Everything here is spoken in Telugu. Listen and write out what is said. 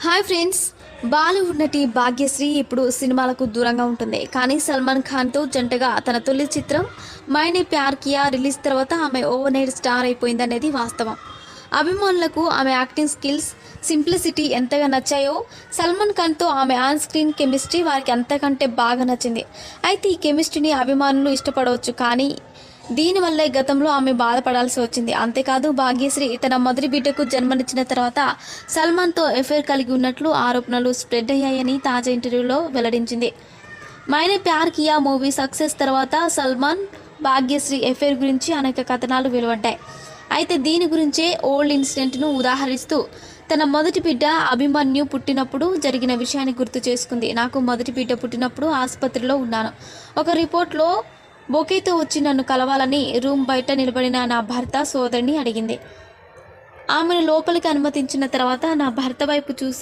Hi friends. బాలీవుడ్ నటి భాగ్యశ్రీ ఇప్పుడు సినిమాలకు దూరంగా ఉంటుంది. కానీ సల్మాన్ ఖాన్తో జంటగా తన తొలి చిత్రం మైనే ప్యార్ కియా రిలీజ్ తర్వాత ఆమె ఓవర్ నైట్ స్టార్ అయిపోయిందనేది వాస్తవం. అభిమానులకు ఆమె యాక్టింగ్ స్కిల్స్, సింప్లిసిటీ ఎంతగా నచ్చాయో సల్మాన్ ఖాన్తో ఆమె ఆన్ స్క్రీన్ కెమిస్ట్రీ వారికి అంతకంటే బాగా నచ్చింది. అయితే ఈ కెమిస్ట్రీని అభిమానులు ఇష్టపడవచ్చు, కానీ దీనివల్లే గతంలో ఆమె బాధపడాల్సి వచ్చింది. అంతేకాదు, భాగ్యశ్రీ తన మొదటి బిడ్డకు జన్మనిచ్చిన తర్వాత సల్మాన్తో ఎఫైర్ కలిగి ఉన్నట్లు ఆరోపణలు స్ప్రెడ్ అయ్యాయని తాజా ఇంటర్వ్యూలో వెల్లడించింది. మైనే ప్యార్ కియా మూవీ సక్సెస్ తర్వాత సల్మాన్, భాగ్యశ్రీ ఎఫైర్ గురించి అనేక కథనాలు వెలువడ్డాయి. అయితే దీని గురించే ఓల్డ్ ఇన్సిడెంట్ను ఉదాహరిస్తూ తన మొదటి బిడ్డ అభిమన్యు పుట్టినప్పుడు జరిగిన విషయాన్ని గుర్తు చేసుకుంది. నాకు మొదటి బిడ్డ పుట్టినప్పుడు ఆసుపత్రిలో ఉన్నాను. ఒక రిపోర్ట్లో బొకేతో వచ్చి నన్ను కలవాలని రూమ్ బయట నిలబడిన నా భర్త సోదరిని అడిగింది. ఆమెను లోపలికి అనుమతించిన తర్వాత నా భర్త వైపు చూసి